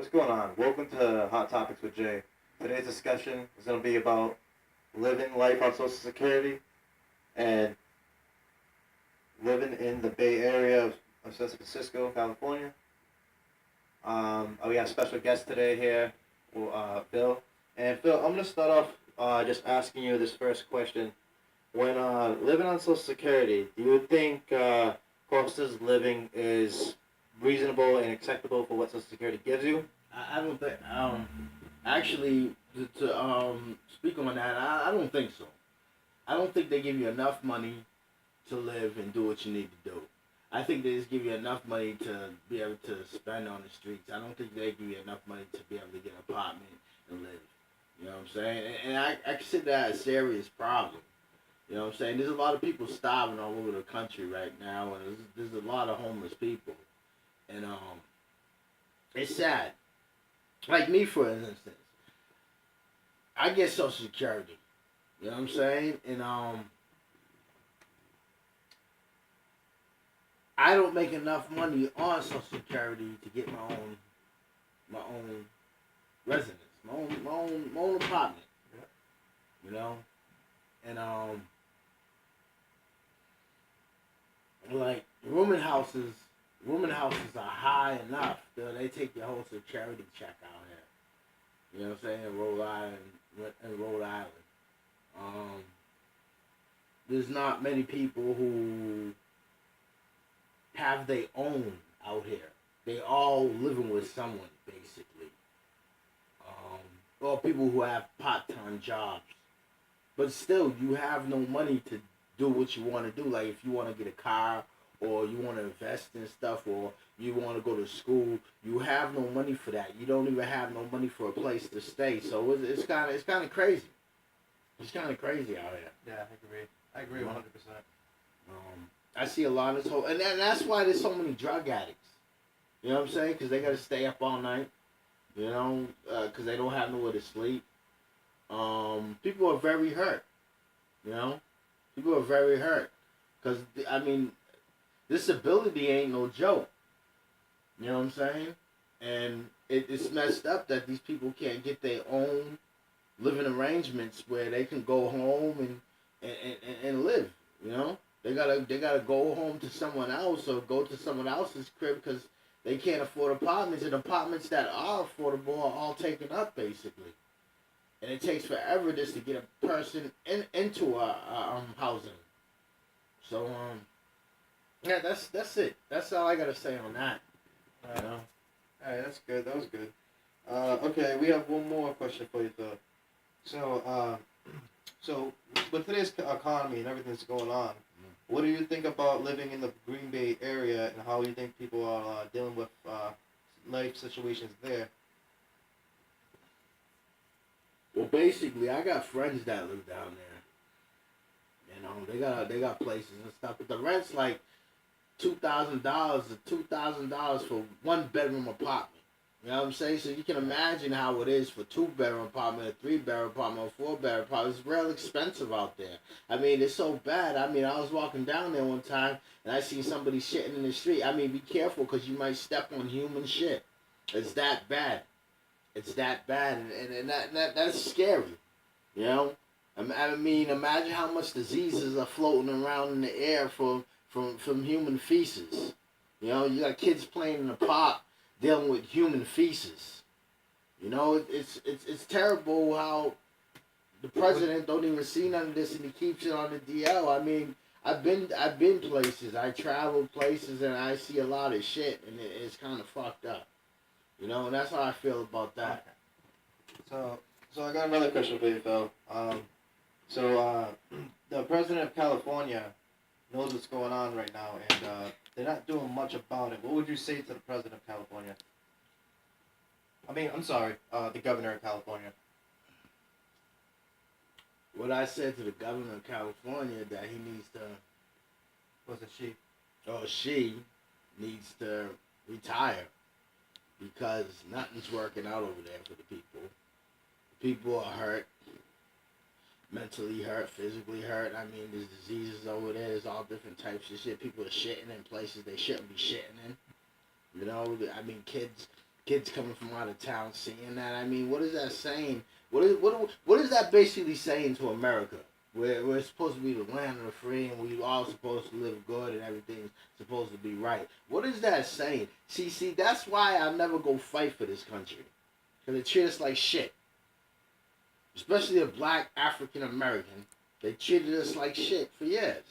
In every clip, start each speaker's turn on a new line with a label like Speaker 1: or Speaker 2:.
Speaker 1: What's going on? Welcome to Hot Topics with Jay. Today's discussion is going to be about living life on Social Security and living in the Bay Area of San Francisco, California. We got a special guest today here, Phil. And Phil, I'm going to start off just asking you this first question. When living on Social Security, do you think cost of living is reasonable and acceptable for what Social Security gives you?
Speaker 2: I don't think. Actually, to speak on that, I don't think so. I don't think they give you enough money to live and do what you need to do. I think they just give you enough money to be able to spend on the streets. I don't think they give you enough money to be able to get an apartment and live. You know what I'm saying? And I consider that a serious problem. You know what I'm saying? There's a lot of people starving all over the country right now, and there's a lot of homeless people. And it's sad. Like me, for instance, I get Social Security. You know what I'm saying? And I don't make enough money on Social Security to get my own residence, my own apartment. You know, and like rooming houses are high enough. They take your whole security check out here. You know what I'm saying? In Rhode Island. There's not many people who have their own out here. They all living with someone, basically. Or people who have part-time jobs. But still, you have no money to do what you want to do. Like if you want to get a car, or you want to invest in stuff, or you want to go to school, you have no money for that. You don't even have no money for a place to stay. So it's kind of crazy. It's kind of crazy out here.
Speaker 1: Yeah, I agree 100%.
Speaker 2: I see a lot of this whole, and that's why there's so many drug addicts. You know what I'm saying? Because they got to stay up all night. You know, because they don't have nowhere to sleep. People are very hurt. You know, people are very hurt. Because I mean, disability ain't no joke. You know what I'm saying? And it's messed up that these people can't get their own living arrangements where they can go home and live. You know, they gotta go home to someone else or go to someone else's crib because they can't afford apartments, and apartments that are affordable are all taken up basically. And it takes forever just to get a person into a housing. So yeah, that's it. That's all I gotta say on that. You know?
Speaker 1: Alright, that's good. That was good. Okay, we have one more question for you, Phil. So with today's economy and everything that's going on, what do you think about living in the Green Bay area and how you think people are dealing with life situations there?
Speaker 2: Well, basically, I got friends that live down there. You know, they got places and stuff, but the rent's like $2,000 for 1-bedroom apartment. You know what I'm saying? So you can imagine how it is for 2-bedroom apartment, a 3-bedroom apartment, a 4-bedroom apartment. It's real expensive out there. I mean, it's so bad. I mean, I was walking down there one time and I seen somebody shitting in the street. I mean, be careful because you might step on human shit. It's that bad. It's that bad, and that's scary. You know? I mean, imagine how much diseases are floating around in the air from human feces. You know, you got kids playing in the park dealing with human feces. You know, it's terrible how the president don't even see none of this and he keeps it on the DL. I mean, I've been places, I traveled places, and I see a lot of shit, and it's kind of fucked up. You know, and that's how I feel about that.
Speaker 1: So I got another question for you, Phil. The president of California knows what's going on right now, and they're not doing much about it. What would you say to the president of California? The governor of California.
Speaker 2: What I said to the governor of California that he needs to...
Speaker 1: Was it she?
Speaker 2: Oh, she needs to retire because nothing's working out over there for the people. People are hurt. Mentally hurt, physically hurt. I mean, there's diseases over there. There's all different types of shit. People are shitting in places they shouldn't be shitting in. You know, I mean, kids kids coming from out of town seeing that. I mean, what is that saying? What is that basically saying to America? We're supposed to be the land of the free, and we all supposed to live good, and everything's supposed to be right. What is that saying? See, that's why I'll never go fight for this country, because they treat us like shit. Especially a black African American, they treated us like shit for years.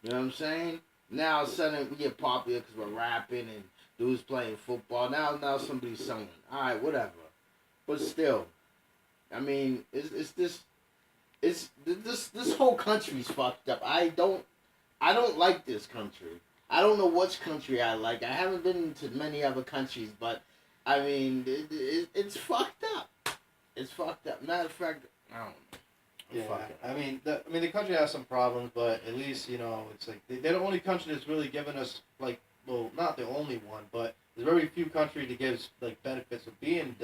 Speaker 2: You know what I'm saying? Now all of a sudden we get popular because we're rapping and dudes playing football. Now somebody's singing. All right, whatever. But still, I mean, this whole country's fucked up. I don't like this country. I don't know which country I like. I haven't been to many other countries, but I mean, it's fucked up. It's fucked up. Matter of fact, I don't know.
Speaker 1: I mean, the country has some problems, but at least it's like they're the only country that's really given us like, well, not the only one, but there's very few countries that gives like benefits of being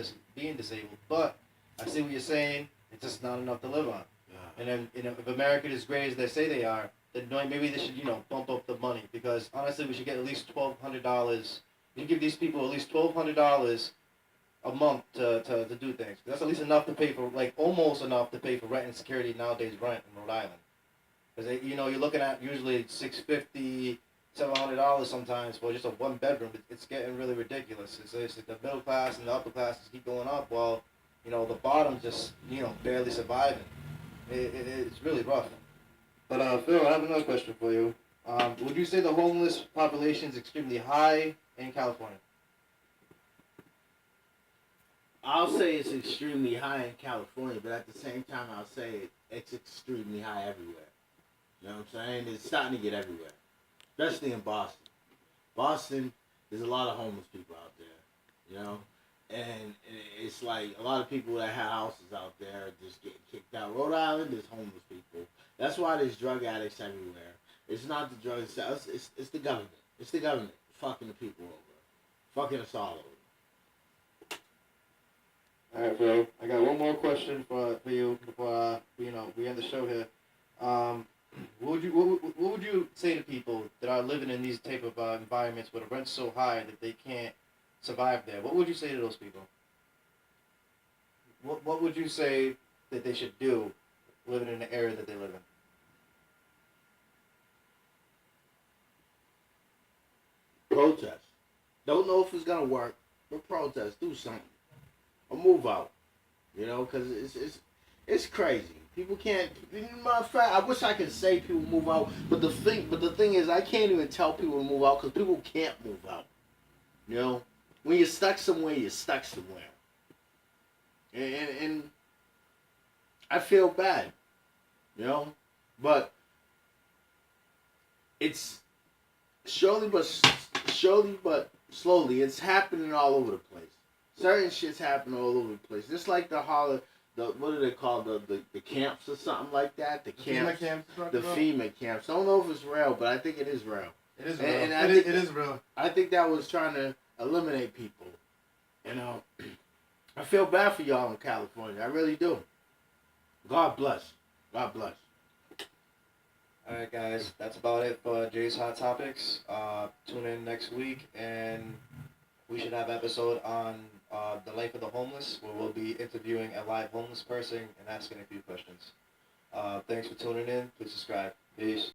Speaker 1: disabled. But I see what you're saying. It's just not enough to live on. Yeah. And then if America is great as they say they are, then maybe they should bump up the money, because honestly we should get at least $1,200. You give these people at least $1,200 a month to do things. That's at least enough to pay for, like, almost enough to pay for rent and security nowadays. Rent in Rhode Island, because you're looking at usually $650, $700 sometimes for just a one bedroom. It's getting really ridiculous. It's like the middle class and the upper classes keep going up, while the bottom just barely surviving. It's really rough. But Phil, I have another question for you. Would you say the homeless population is extremely high in California?
Speaker 2: I'll say it's extremely high in California, but at the same time, I'll say it's extremely high everywhere. You know what I'm saying? It's starting to get everywhere, especially in Boston. Boston, there's a lot of homeless people out there, and it's like a lot of people that have houses out there are just getting kicked out. Rhode Island, there's homeless people. That's why there's drug addicts everywhere. It's not the drug itself, it's the government. It's the government fucking the people over, fucking us all over.
Speaker 1: All right, bro. I got one more question for you before we end the show here. What would you say to people that are living in these type of environments where the rent's so high that they can't survive there? What would you say to those people? What would you say that they should do living in the area that they live in?
Speaker 2: Protest. Don't know if it's gonna work, but protest. Do something. Or move out, because it's crazy. People can't. Matter of fact, I wish I could say people move out, but the thing is, I can't even tell people to move out because people can't move out. When you're stuck somewhere, you're stuck somewhere. And I feel bad, but it's surely but slowly, it's happening all over the place. Certain shit's happening all over the place. Just like what do they call the camps or something like that? The camps. The FEMA camps. I don't know if it's real, but I think it is real.
Speaker 1: It is real.
Speaker 2: And
Speaker 1: it is real.
Speaker 2: I think that was trying to eliminate people. I feel bad for y'all in California. I really do. God bless. God bless.
Speaker 1: Alright, guys. That's about it for Jay's Hot Topics. Tune in next week, and we should have an episode on the life of the homeless, where we'll be interviewing a live homeless person and asking a few questions. Thanks for tuning in. Please subscribe. Peace.